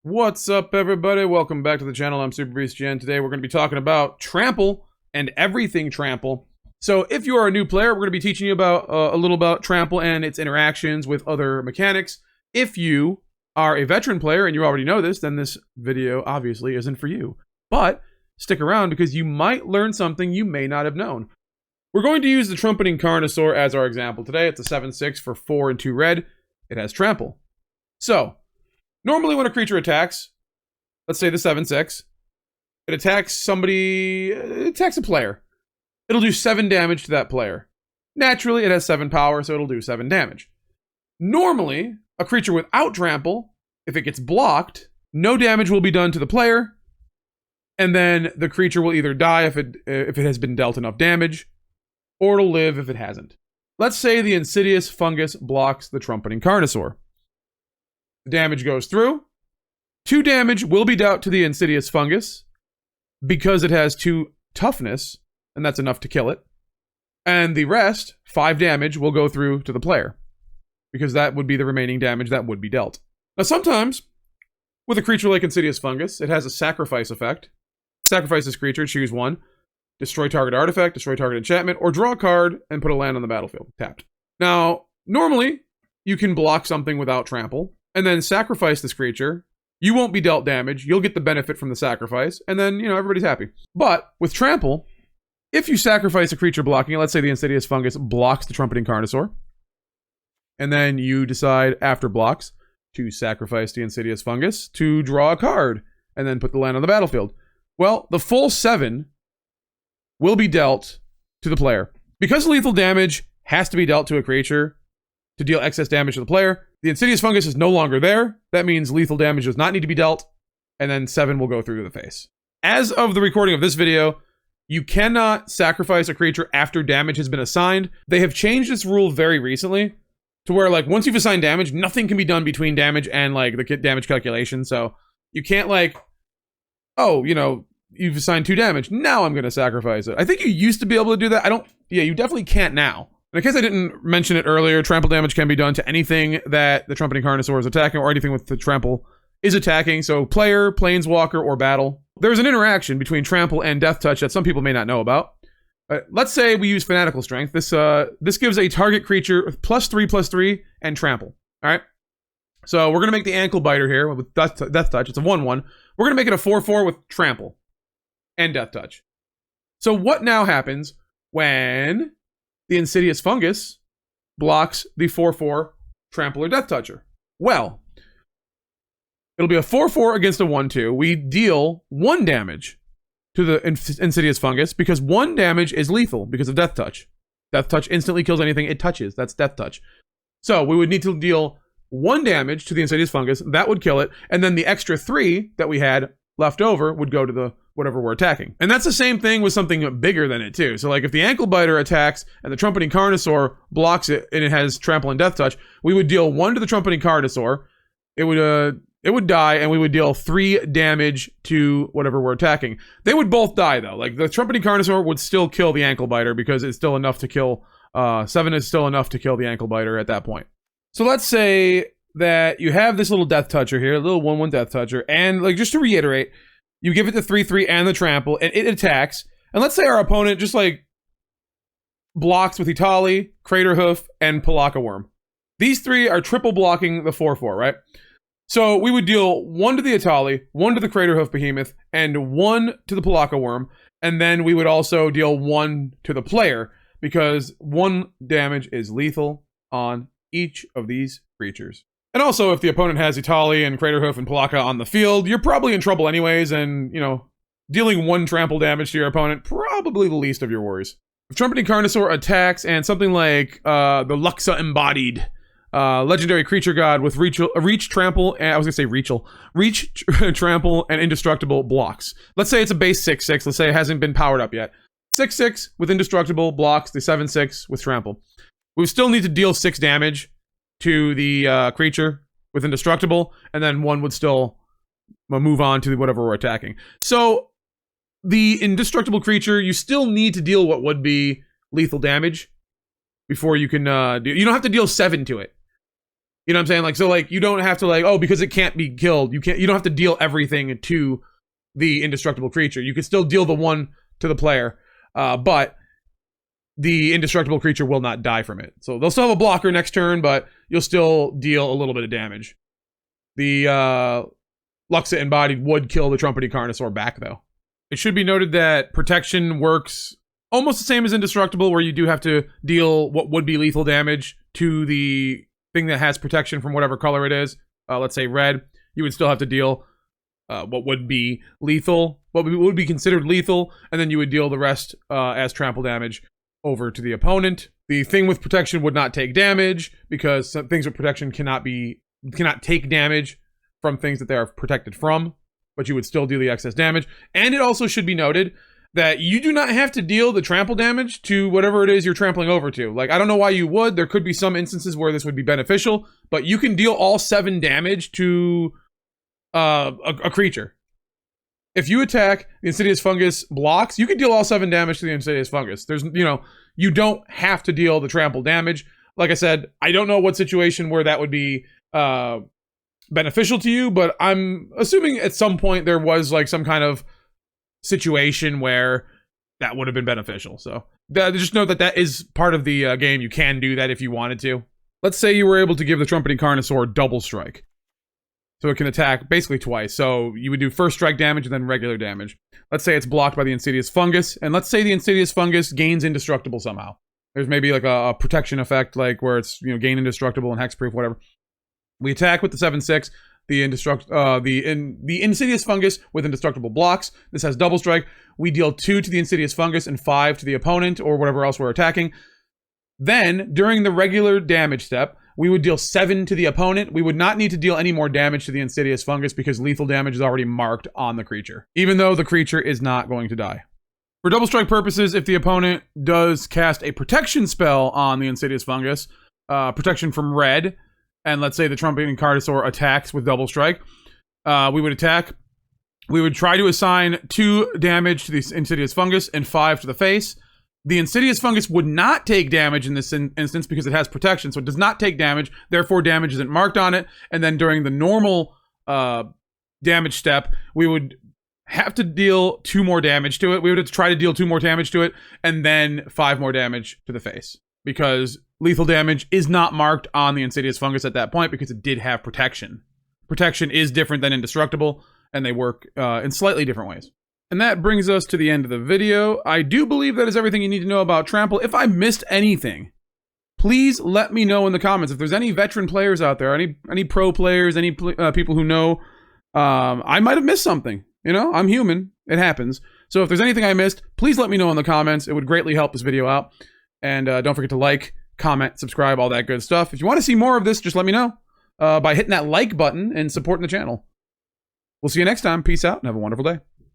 What's up, everybody? Welcome back to the channel. I'm Super Beast Gen. Today we're going to be talking about Trample and everything Trample. So if you are a new player, we're going to be teaching you about a little about Trample and its interactions with other mechanics. If you are a veteran player and you already know this, then this video obviously isn't for you. But stick around because you might learn something you may not have known. We're going to use the Trumpeting Carnosaur as our example today. It's a 7/6 for 4 and 2 red. It has Trample. So normally when a creature attacks, let's say the 7/6, it attacks somebody, it attacks a player. It'll do 7 damage to that player. Naturally, it has 7 power, so it'll do 7 damage. Normally, a creature without Trample, if it gets blocked, no damage will be done to the player, and then the creature will either die if it has been dealt enough damage, or it'll live if it hasn't. Let's say the Insidious Fungus blocks the Trumpeting Carnosaur. The damage goes through. 2 damage will be dealt to the Insidious Fungus because it has 2 toughness, and that's enough to kill it. And the rest, 5 damage, will go through to the player because that would be the remaining damage that would be dealt. Now sometimes, with a creature like Insidious Fungus, it has a sacrifice effect. Sacrifice this creature, choose one. Destroy target artifact, destroy target enchantment, or draw a card and put a land on the battlefield, tapped. Now, normally, you can block something without Trample, and then sacrifice this creature. You won't be dealt damage, you'll get the benefit from the sacrifice, and then, everybody's happy. But, with Trample, if you sacrifice a creature blocking it, let's say the Insidious Fungus blocks the Trumpeting Carnosaur, and then you decide, after blocks, to sacrifice the Insidious Fungus to draw a card, and then put the land on the battlefield. Well, the full 7 will be dealt to the player. Because lethal damage has to be dealt to a creature to deal excess damage to the player, the Insidious Fungus is no longer there. That means lethal damage does not need to be dealt, and then 7 will go through to the face. As of the recording of this video, you cannot sacrifice a creature after damage has been assigned. They have changed this rule very recently to where, once you've assigned damage, nothing can be done between damage and, the damage calculation. So you can't, you've assigned 2 damage. Now I'm going to sacrifice it. I think you used to be able to do that. You definitely can't now. In case I didn't mention it earlier, trample damage can be done to anything that the Trumpeting Carnosaur is attacking or anything with the trample is attacking. So player, planeswalker, or battle. There's an interaction between trample and death touch that some people may not know about. Let's say we use Fanatical Strength. This gives a target creature +3/+3 and trample. All right. So we're going to make the ankle biter here with death touch. It's a 1/1. We're going to make it a 4/4 with trample and death touch. So what now happens when the Insidious Fungus blocks the 4/4 trample or death toucher? Well, it'll be a 4/4 against a 1/2. We deal 1 damage to the Insidious Fungus because 1 damage is lethal because of death touch. Death touch instantly kills anything it touches. That's death touch. So we would need to deal 1 damage to the Insidious Fungus. That would kill it. And then the extra 3 that we had left over would go to the whatever we're attacking. And that's the same thing with something bigger than it too. So if the ankle biter attacks and the Trumpeting Carnosaur blocks it and it has trample and death touch, we would deal 1 to the Trumpeting Carnosaur. It would die, and we would deal 3 damage to whatever we're attacking. They would both die though. The Trumpeting Carnosaur would still kill the ankle biter because it's still enough to kill 7 is still enough to kill the ankle biter at that point. So let's say that you have this little death toucher here, a little 1/1 death toucher, and just to reiterate, you give it the 3/3 and the trample, and it attacks. And let's say our opponent just blocks with Itali, Craterhoof, and Palaka Worm. These 3 are triple blocking the 4/4, right? So we would deal 1 to the Itali, 1 to the Craterhoof Behemoth, and 1 to the Palaka Worm. And then we would also deal 1 to the player because 1 damage is lethal on each of these creatures. And also, if the opponent has Itali and Craterhoof and Palaka on the field, you're probably in trouble anyways, and, dealing 1 trample damage to your opponent, probably the least of your worries. If Trumpeting Carnosaur attacks and something like the Luxa Embodied, legendary creature god with reach, trample, and I was going to say reach, trample, and indestructible blocks. Let's say it's a base 6/6, let's say it hasn't been powered up yet. 6/6 with indestructible blocks the 7/6 with trample. We still need to deal 6 damage to the creature with indestructible, and then 1 would still move on to whatever we're attacking. So the indestructible creature, you still need to deal what would be lethal damage before you can you don't have to deal 7 to it. You know what I'm saying? Like, so like you don't have to like, oh, because it can't be killed, you don't have to deal everything to the indestructible creature. You can still deal the one to the player, but the indestructible creature will not die from it. So they'll still have a blocker next turn, but you'll still deal a little bit of damage. The Luxa Embodied would kill the Trumpeting Carnosaur back, though. It should be noted that protection works almost the same as indestructible, where you do have to deal what would be lethal damage to the thing that has protection from whatever color it is. Let's say red. You would still have to deal what would be lethal, what would be considered lethal, and then you would deal the rest as trample damage over to the opponent. The thing with protection would not take damage, because some things with protection cannot take damage from things that they are protected from, but you would still do the excess damage. And it also should be noted that you do not have to deal the trample damage to whatever it is you're trampling over to. Like, I don't know why you would. There could be some instances where this would be beneficial, but you can deal all 7 damage to a creature. If you attack the Insidious Fungus blocks, you can deal all 7 damage to the Insidious Fungus. There's, you don't have to deal the trample damage. Like I said, I don't know what situation where that would be beneficial to you, but I'm assuming at some point there was like some kind of situation where that would have been beneficial. So just know that that is part of the game. You can do that if you wanted to. Let's say you were able to give the Trumpeting Carnosaur double strike, so it can attack basically twice. So you would do first strike damage and then regular damage. Let's say it's blocked by the Insidious Fungus, and let's say the Insidious Fungus gains indestructible somehow. There's maybe like a protection effect, like where it's gain indestructible and hexproof, whatever. We attack with the 7/6. The Insidious Fungus with indestructible blocks. This has double strike. We deal 2 to the Insidious Fungus and 5 to the opponent or whatever else we're attacking. Then, during the regular damage step, we would deal 7 to the opponent. We would not need to deal any more damage to the Insidious Fungus because lethal damage is already marked on the creature, even though the creature is not going to die. For double strike purposes, if the opponent does cast a protection spell on the Insidious Fungus, protection from red, and let's say the Trumpeting Carnosaur attacks with double strike, we would attack. We would try to assign 2 damage to the Insidious Fungus and 5 to the face. The Insidious Fungus would not take damage in this instance because it has protection, so it does not take damage, therefore damage isn't marked on it. And then during the normal damage step, we would have to deal 2 more damage to it. We would have to try to deal 2 more damage to it, and then 5 more damage to the face, because lethal damage is not marked on the Insidious Fungus at that point because it did have protection. Protection is different than indestructible, and they work in slightly different ways. And that brings us to the end of the video. I do believe that is everything you need to know about Trample. If I missed anything, please let me know in the comments. If there's any veteran players out there, any pro players, any people who know, I might have missed something. I'm human. It happens. So if there's anything I missed, please let me know in the comments. It would greatly help this video out. And don't forget to like, comment, subscribe, all that good stuff. If you want to see more of this, just let me know by hitting that like button and supporting the channel. We'll see you next time. Peace out and have a wonderful day.